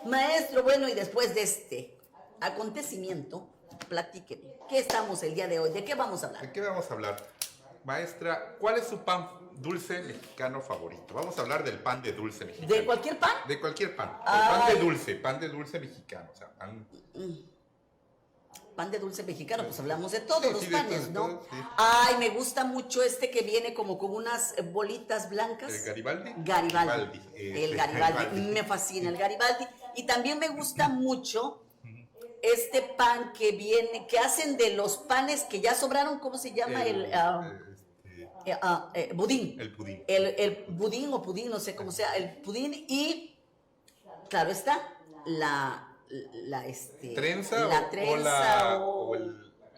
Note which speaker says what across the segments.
Speaker 1: Maestro, bueno, y después de este acontecimiento, platíqueme, ¿qué estamos el día de hoy? ¿De qué vamos a
Speaker 2: ¿De
Speaker 1: hablar?
Speaker 2: qué vamos a hablar? Maestra, ¿cuál es su pan dulce mexicano favorito? Vamos a hablar del pan de dulce mexicano.
Speaker 1: ¿De cualquier pan?
Speaker 2: De cualquier pan.
Speaker 1: Ay.
Speaker 2: Pan de dulce mexicano. O sea, pan...
Speaker 1: Pan de dulce mexicano, pues hablamos de todos
Speaker 2: Sí,
Speaker 1: los
Speaker 2: sí, de
Speaker 1: panes,
Speaker 2: todo,
Speaker 1: ¿no?
Speaker 2: sí.
Speaker 1: Ay, me gusta mucho este que viene como con unas bolitas blancas.
Speaker 2: ¿El Garibaldi?
Speaker 1: Garibaldi. El Garibaldi.
Speaker 2: Garibaldi.
Speaker 1: Me fascina el Garibaldi. Y también me gusta mucho este pan que viene, que hacen de los panes que ya sobraron, ¿cómo se llama? Budín.
Speaker 2: El pudín.
Speaker 1: El budín o pudín, no sé cómo sea, el pudín y, claro está, la
Speaker 2: ¿Trenza o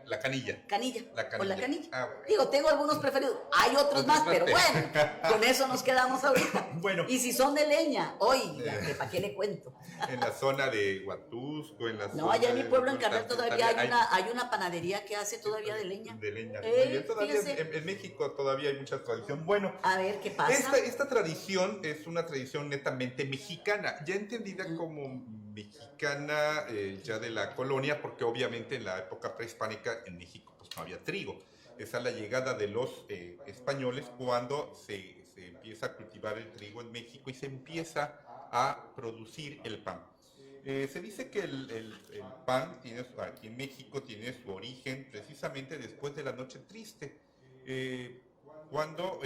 Speaker 2: la canilla?
Speaker 1: Canilla.
Speaker 2: La canilla.
Speaker 1: O la canilla.
Speaker 2: Ah, bueno.
Speaker 1: Digo, tengo algunos preferidos. Hay otros más, pero bueno, con eso nos quedamos ahorita.
Speaker 2: Bueno.
Speaker 1: Y si son de leña, oiga, que ¿para qué le cuento?
Speaker 2: En la zona de Huatusco, en la
Speaker 1: No,
Speaker 2: zona
Speaker 1: allá en mi
Speaker 2: de-
Speaker 1: pueblo en Carmel
Speaker 2: también
Speaker 1: todavía hay una panadería que hace todavía de leña.
Speaker 2: De leña. Muy bien, todavía
Speaker 1: Fíjese.
Speaker 2: en México todavía hay mucha tradición. Bueno,
Speaker 1: A ver, ¿qué pasa?
Speaker 2: esta tradición es una tradición netamente mexicana, ya entendida como mexicana ya de la colonia, porque obviamente en la época prehispánica en México pues no había trigo. Esa es la llegada de los españoles cuando se empieza a cultivar el trigo en México y se empieza a producir el pan. Se dice que el pan aquí en México tiene su origen precisamente después de la Noche Triste, cuando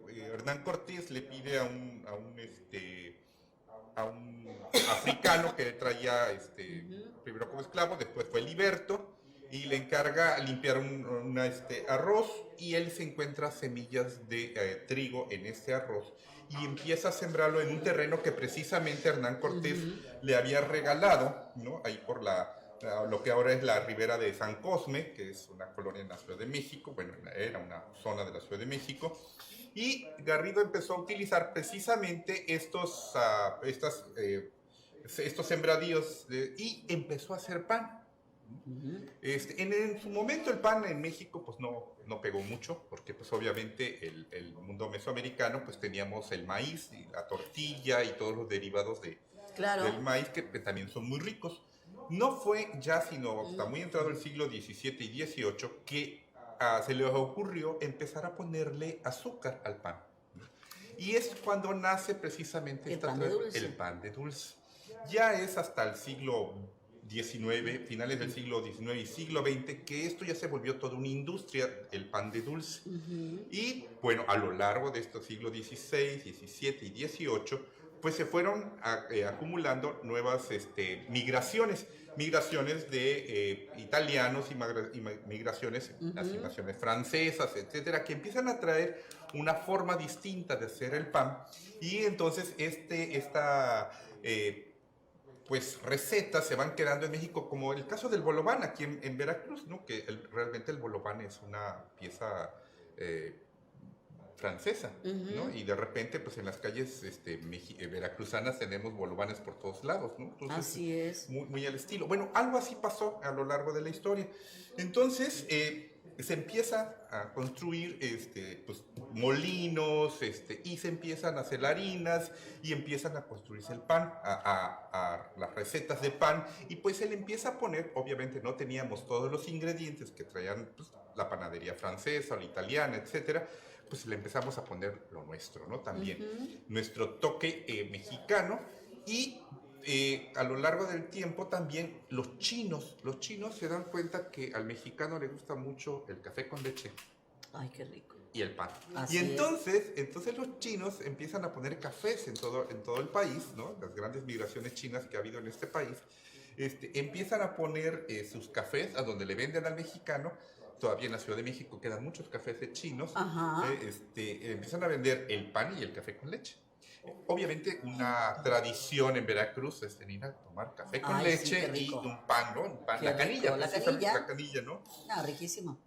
Speaker 2: Hernán Cortés le pide a un africano que traía primero como esclavo, después fue liberto, y le encarga limpiar un arroz, y él se encuentra semillas de trigo en este arroz y empieza a sembrarlo en un terreno que precisamente Hernán Cortés le había regalado, ¿no? Ahí por lo que ahora es la Ribera de San Cosme, que es una colonia en la Ciudad de México, bueno, era una zona de la Ciudad de México, y Garrido empezó a utilizar precisamente estos sembradíos y empezó a hacer pan. En su momento el pan en México pues no pegó mucho, porque pues obviamente el mundo mesoamericano pues teníamos el maíz y la tortilla y todos los derivados
Speaker 1: Claro.
Speaker 2: del maíz que también son muy ricos. No fue ya sino hasta muy entrado el siglo XVII y XVIII que se les ocurrió empezar a ponerle azúcar al pan. Y es cuando nace precisamente
Speaker 1: El pan de dulce.
Speaker 2: el pan de dulce. Ya es hasta el siglo XIX, finales del siglo XIX y siglo XX, que esto ya se volvió toda una industria, el pan de dulce. Y bueno, a lo largo de estos siglos XVI, XVII y XVIII, pues se fueron acumulando nuevas migraciones de italianos y migraciones, las migraciones francesas, etcétera, que empiezan a traer una forma distinta de hacer el pan, y entonces pues recetas se van quedando en México, como el caso del bolobán aquí en Veracruz, ¿no? Que realmente el bolobán es una pieza francesa, ¿no? Y de repente, pues en las calles veracruzanas tenemos bolovanes por todos lados, ¿no? Entonces,
Speaker 1: Así es.
Speaker 2: muy, muy al estilo. Bueno, algo así pasó a lo largo de la historia. Entonces, se empieza a construir pues, molinos, y se empiezan a hacer harinas, y empiezan a construirse el pan, a las recetas de pan, y pues se le empieza a poner, obviamente no teníamos todos los ingredientes que traían pues, la panadería francesa o la italiana, etcétera, pues le empezamos a poner lo nuestro, ¿no? También nuestro toque mexicano, y a lo largo del tiempo también los chinos se dan cuenta que al mexicano le gusta mucho el café con leche
Speaker 1: Ay, qué rico.
Speaker 2: y el pan.
Speaker 1: Así
Speaker 2: y entonces los chinos empiezan a poner cafés en todo el país, ¿no? Las grandes migraciones chinas que ha habido en este país, empiezan a poner sus cafés a donde le venden al mexicano. Todavía en la Ciudad de México quedan muchos cafés de chinos. Empiezan a vender el pan y el café con leche. Obviamente una tradición en Veracruz es venir a tomar café con leche y un pan, ¿no? Un pan,
Speaker 1: Qué
Speaker 2: la canilla,
Speaker 1: rico, la
Speaker 2: precisamente
Speaker 1: canilla.
Speaker 2: la canilla, ¿no?
Speaker 1: Ah, riquísimo.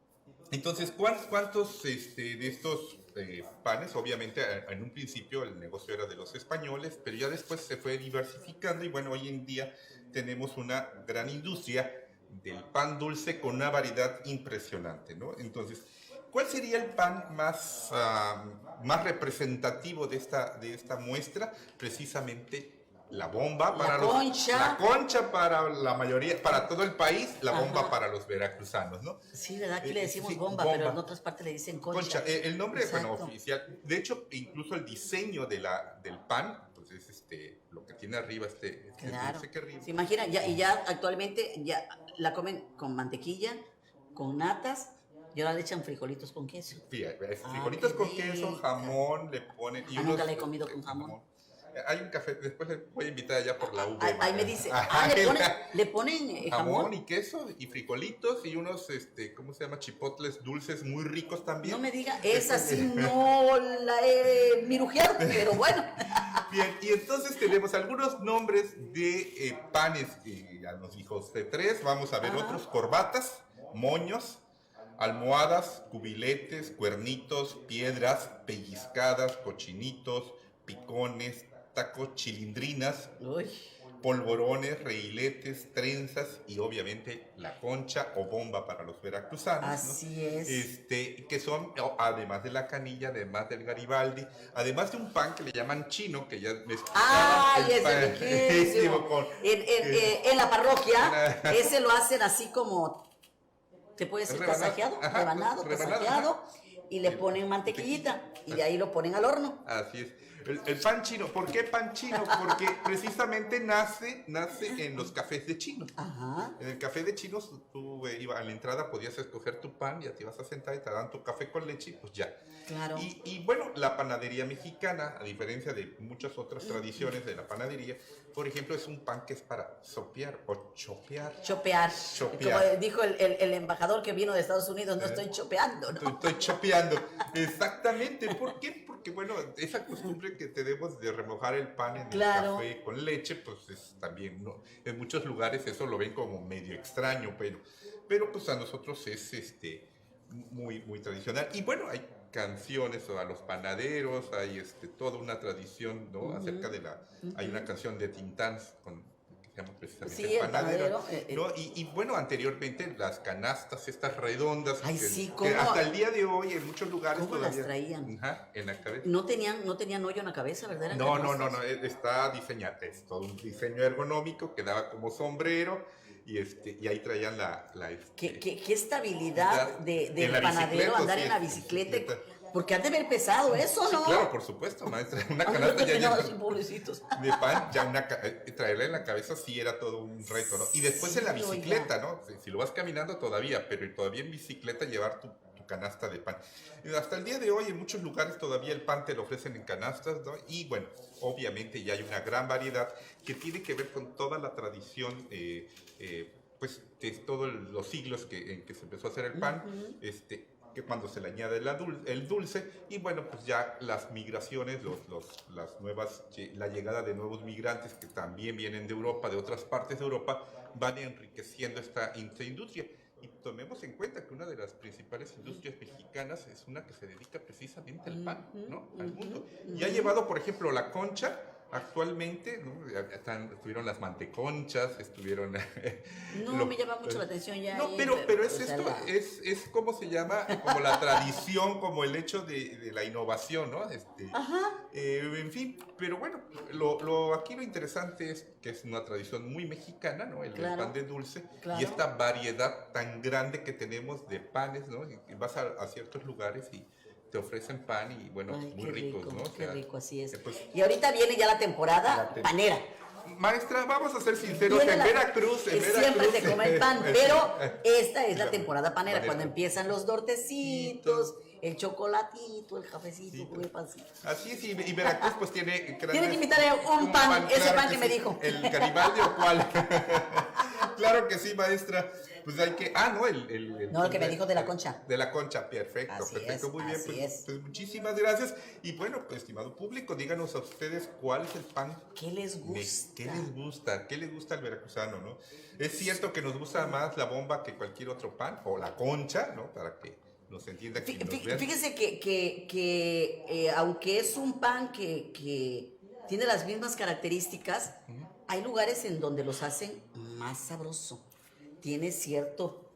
Speaker 2: Entonces, ¿cuántos de estos panes? Obviamente en un principio el negocio era de los españoles, pero ya después se fue diversificando, y bueno, hoy en día tenemos una gran industria del pan dulce con una variedad impresionante, ¿no? Entonces, ¿cuál sería el pan más representativo de esta muestra? Precisamente la bomba para
Speaker 1: concha.
Speaker 2: la concha para la mayoría, para todo el país, la bomba para los veracruzanos, ¿no?
Speaker 1: Sí, ¿verdad? Aquí le decimos
Speaker 2: Sí,
Speaker 1: bomba, pero en otras partes le dicen concha.
Speaker 2: El nombre, bueno,
Speaker 1: Exacto.
Speaker 2: oficial. De hecho, incluso el diseño del pan, pues es lo que tiene arriba
Speaker 1: Claro.
Speaker 2: dulce que arriba.
Speaker 1: Se imagina, y ya actualmente ya la comen con mantequilla, con natas, y ahora le echan frijolitos con queso.
Speaker 2: Fíjate, frijolitos con queso, jamón, le ponen. Y
Speaker 1: nunca le he comido con jamón.
Speaker 2: Hay un café, después le voy a invitar allá por la V.
Speaker 1: Ahí me dice, le ponen
Speaker 2: jamón y queso y frijolitos y unos, ¿cómo se llama? Chipotles dulces muy ricos también.
Speaker 1: No me diga, esa sí no la he mirujeado, pero bueno.
Speaker 2: Bien, y entonces tenemos algunos nombres de panes, ya nos dijo usted 3, vamos a ver otros: corbatas, moños, almohadas, cubiletes, cuernitos, piedras, pellizcadas, cochinitos, picones, tacos, chilindrinas,
Speaker 1: Uy.
Speaker 2: polvorones, reiletes, trenzas y obviamente la concha o bomba para los veracruzanos.
Speaker 1: Así
Speaker 2: ¿no?
Speaker 1: es.
Speaker 2: Que son, además de la canilla, además del Garibaldi, además de un pan que le llaman chino, que ya me
Speaker 1: ¡Ay, ese riquísimo! En la parroquia, ese lo hacen así como, te puede ser tasajeado, rebanado, tasajeado, y le ponen mantequillita, y de ahí lo ponen al horno.
Speaker 2: Así es. El pan chino, ¿por qué pan chino? Porque precisamente nace en los cafés de chinos.
Speaker 1: Ajá.
Speaker 2: En el café de chinos, tú ibas a la entrada, podías escoger tu pan, ya te ibas a sentar y te daban tu café con leche y pues ya.
Speaker 1: Claro.
Speaker 2: Y bueno, la panadería mexicana, a diferencia de muchas otras tradiciones de la panadería, por ejemplo, es un pan que es para sopear o chopear.
Speaker 1: Chopear.
Speaker 2: Chopear.
Speaker 1: Como dijo el embajador que vino de Estados Unidos, no estoy chopeando, ¿no?
Speaker 2: Estoy chopeando. Exactamente. ¿Por qué? Porque, bueno, esa costumbre que tenemos de remojar el pan en el café con leche, pues es también, ¿no? En muchos lugares eso lo ven como medio extraño, pero pues a nosotros es muy, muy tradicional. Y bueno, hay canciones a los panaderos, hay toda una tradición, ¿no? Acerca de hay una canción de Tintán que se llama precisamente
Speaker 1: El panadero.
Speaker 2: ¿no? Y bueno, anteriormente las canastas estas redondas,
Speaker 1: Ay,
Speaker 2: que hasta el día de hoy en muchos lugares
Speaker 1: ¿cómo
Speaker 2: todavía
Speaker 1: las traían?
Speaker 2: Ajá, en la cabeza.
Speaker 1: No tenían hoyo en la cabeza, ¿verdad?
Speaker 2: No, está diseñado, es todo un diseño ergonómico que daba como sombrero y ahí traían
Speaker 1: ¿Qué estabilidad del
Speaker 2: la
Speaker 1: panadero andar
Speaker 2: sí,
Speaker 1: en la bicicleta? Porque han de haber pesado eso, ¿no?
Speaker 2: Sí, claro, por supuesto, maestra. Una
Speaker 1: Ay,
Speaker 2: canasta ya llena
Speaker 1: pobrecitos.
Speaker 2: de pan, traerla en la cabeza sí era todo un reto, ¿no? Y después en la bicicleta, ¿no? Si lo vas caminando todavía, pero todavía en bicicleta llevar tu canasta de pan. Y hasta el día de hoy en muchos lugares todavía el pan te lo ofrecen en canastas, ¿no? Y bueno, obviamente ya hay una gran variedad que tiene que ver con toda la tradición, pues de todos los siglos en que se empezó a hacer el pan, que cuando se le añade el dulce, y bueno, pues ya las migraciones, la llegada de nuevos migrantes que también vienen de Europa, de otras partes de Europa, van enriqueciendo esta industria. Y tomemos en cuenta que una de las principales industrias mexicanas es una que se dedica precisamente al pan, ¿no? Al mundo. Y ha llevado, por ejemplo, la concha. Actualmente, ¿no? Estuvieron las manteconchas, estuvieron...
Speaker 1: No, me llama mucho la atención ya.
Speaker 2: No, pero es esto, es como se llama, como la tradición, como el hecho de la innovación, ¿no?
Speaker 1: Ajá.
Speaker 2: En fin, pero bueno, aquí lo interesante es que es una tradición muy mexicana, ¿no? El pan de dulce, y esta variedad tan grande que tenemos de panes, ¿no? Y vas a ciertos lugares y te ofrecen pan y bueno, muy ricos, ¿no?
Speaker 1: Qué rico, así es. Y ahorita viene ya la temporada panera.
Speaker 2: Maestra, vamos a ser sinceros, en Veracruz
Speaker 1: siempre se come el pan, pero esta es la temporada panera, cuando empiezan los dortecitos, el chocolatito, el cafecito, el pancito.
Speaker 2: Así es, y Veracruz pues tiene...
Speaker 1: Tiene que invitarle un pan, ese
Speaker 2: claro
Speaker 1: pan que me dijo.
Speaker 2: ¿El Garibaldi o cuál? Claro que sí, maestra. Pues hay que... no,
Speaker 1: el que me dijo de la concha.
Speaker 2: De la concha, perfecto,
Speaker 1: así
Speaker 2: perfecto,
Speaker 1: es,
Speaker 2: muy bien. Pues muchísimas gracias. Y bueno, pues, estimado público, díganos a ustedes cuál es el pan.
Speaker 1: ¿Qué les gusta?
Speaker 2: ¿Qué les gusta al veracruzano, no? Es cierto que nos gusta más la bomba que cualquier otro pan, o la concha, ¿no? Para que nos entienda.
Speaker 1: Fíjese que aunque es un pan que tiene las mismas características, hay lugares en donde los hacen más sabroso. Tiene cierto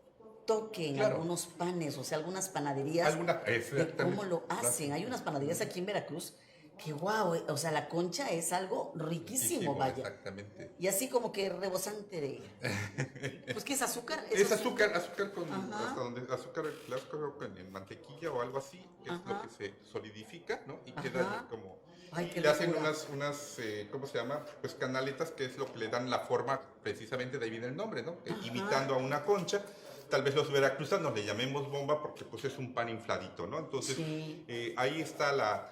Speaker 1: toque en algunos panes, o sea, algunas panaderías de cómo lo hacen. Hay unas panaderías aquí en Veracruz Que guau, o sea, la concha es algo riquísimo,
Speaker 2: Muchísimo,
Speaker 1: vaya.
Speaker 2: exactamente.
Speaker 1: Y así como que rebosante de... Pues, ¿qué es azúcar?
Speaker 2: Es azúcar con
Speaker 1: Ajá.
Speaker 2: hasta donde azúcar, el azúcar en mantequilla o algo así, que es lo
Speaker 1: Ajá.
Speaker 2: que se solidifica, ¿no? Y
Speaker 1: Ajá.
Speaker 2: queda como...
Speaker 1: Ay,
Speaker 2: y
Speaker 1: qué
Speaker 2: le hacen
Speaker 1: locura.
Speaker 2: unas ¿cómo se llama? Pues canaletas, que es lo que le dan la forma, precisamente de ahí viene el nombre, ¿no? Imitando a una concha. Tal vez los veracruzanos le llamemos bomba porque pues es un pan infladito, ¿no? Entonces,
Speaker 1: Sí.
Speaker 2: ahí está la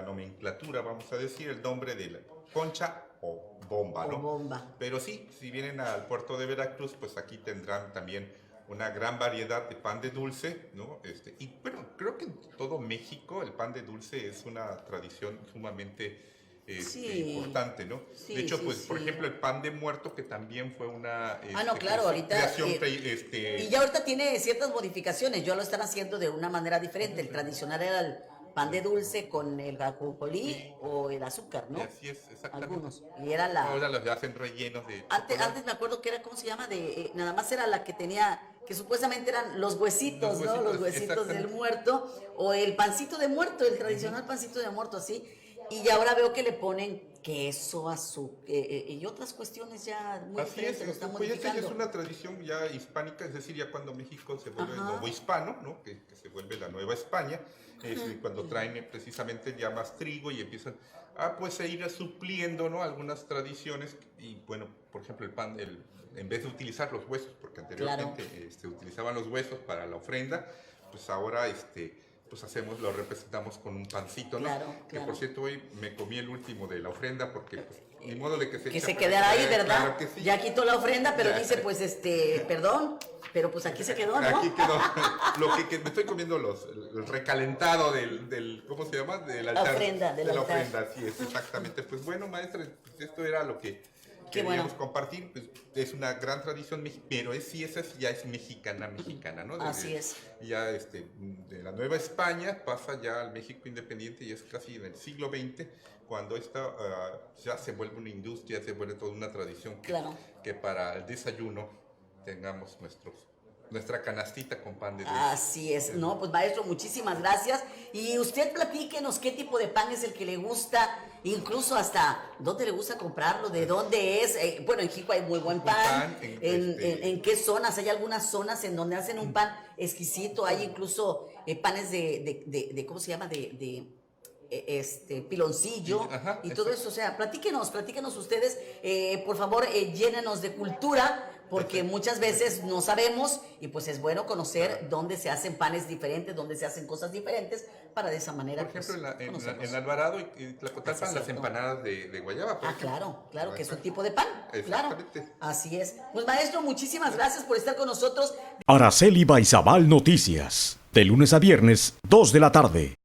Speaker 2: nomenclatura, vamos a decir, el nombre de la concha o bomba,
Speaker 1: O
Speaker 2: ¿no?
Speaker 1: bomba.
Speaker 2: Pero sí, si vienen al puerto de Veracruz, pues aquí tendrán también una gran variedad de pan de dulce, ¿no? Y bueno, creo que en todo México el pan de dulce es una tradición sumamente
Speaker 1: Sí.
Speaker 2: importante, ¿no?
Speaker 1: Sí,
Speaker 2: de hecho,
Speaker 1: sí,
Speaker 2: pues, por
Speaker 1: sí.
Speaker 2: ejemplo, el pan de muerto, que también fue una
Speaker 1: No, claro, ahorita...
Speaker 2: creación,
Speaker 1: y ya ahorita tiene ciertas modificaciones, ya lo están haciendo de una manera diferente. El tradicional era el pan de dulce con el ajonjolí o el azúcar, ¿no?
Speaker 2: y así es, exactamente.
Speaker 1: Algunos. Y era la...
Speaker 2: Ahora los hacen rellenos de
Speaker 1: Antes
Speaker 2: chocolate.
Speaker 1: me acuerdo que era, ¿cómo se llama? Nada más era la que tenía, que supuestamente eran los huesitos, ¿no? Los huesitos del
Speaker 2: exactamente.
Speaker 1: muerto, o el pancito de muerto, el tradicional pancito de muerto, así. Y ahora veo que le ponen queso, azúcar, y otras cuestiones ya muy
Speaker 2: Así es,
Speaker 1: diferentes, lo están
Speaker 2: pues esta ya es
Speaker 1: modificando.
Speaker 2: una tradición ya hispánica, es decir, ya cuando México se vuelve el
Speaker 1: Ajá.
Speaker 2: nuevo hispano, ¿no? Que se vuelve la nueva España, cuando traen precisamente ya más trigo y empiezan pues a ir supliendo, ¿no? Algunas tradiciones y bueno, por ejemplo el pan, en vez de utilizar los huesos, porque anteriormente utilizaban los huesos para la ofrenda, pues ahora pues lo representamos con un pancito, ¿no?
Speaker 1: Claro,
Speaker 2: Que
Speaker 1: claro.
Speaker 2: por cierto hoy me comí el último de la ofrenda porque pues, ni modo de que se
Speaker 1: Que
Speaker 2: echa
Speaker 1: se
Speaker 2: a
Speaker 1: quedara ahí,
Speaker 2: perder,
Speaker 1: ¿verdad?
Speaker 2: claro que sí.
Speaker 1: Ya quitó la ofrenda, pero
Speaker 2: Ya.
Speaker 1: dice, pues, perdón, pero pues aquí se quedó, ¿no?
Speaker 2: Aquí quedó. Que me estoy comiendo el recalentado del ¿cómo se llama? Del altar.
Speaker 1: ofrenda, del
Speaker 2: de la
Speaker 1: altar.
Speaker 2: ofrenda, así es, exactamente. Pues bueno, maestra, pues esto era lo que
Speaker 1: Qué
Speaker 2: queríamos
Speaker 1: bueno.
Speaker 2: compartir. Pues es una gran tradición, pero esa ya es mexicana, ¿no?
Speaker 1: Así es.
Speaker 2: Ya de la Nueva España pasa ya al México independiente y es casi en el siglo XX cuando esta ya se vuelve una industria, se vuelve toda una tradición
Speaker 1: Claro.
Speaker 2: que para el desayuno tengamos nuestra canastita con pan de dulce.
Speaker 1: Así es, no, pues maestro, muchísimas gracias. Y usted platíquenos qué tipo de pan es el que le gusta, incluso hasta dónde le gusta comprarlo, de dónde es. Bueno, en Jico hay muy buen pan. ¿En qué zonas? Hay algunas zonas en donde hacen un pan exquisito. Hay incluso panes de ¿cómo se llama? Piloncillo
Speaker 2: Ajá,
Speaker 1: y todo
Speaker 2: exacto.
Speaker 1: eso. O sea, platíquenos ustedes, por favor, llénenos de cultura, porque
Speaker 2: Perfecto.
Speaker 1: muchas veces no sabemos y pues es bueno conocer dónde se hacen panes diferentes, dónde se hacen cosas diferentes, para de esa manera
Speaker 2: Por ejemplo,
Speaker 1: pues, conocerlos.
Speaker 2: en Alvarado y Tlacotalpan,
Speaker 1: Ah, sí,
Speaker 2: las
Speaker 1: cierto.
Speaker 2: empanadas de guayaba. por ejemplo.
Speaker 1: Claro, que es un tipo de pan, claro.
Speaker 2: Exactamente.
Speaker 1: Así es. Pues maestro, muchísimas gracias por estar con nosotros.
Speaker 3: Araceli Baizabal Noticias, de lunes a viernes, 2 de la tarde.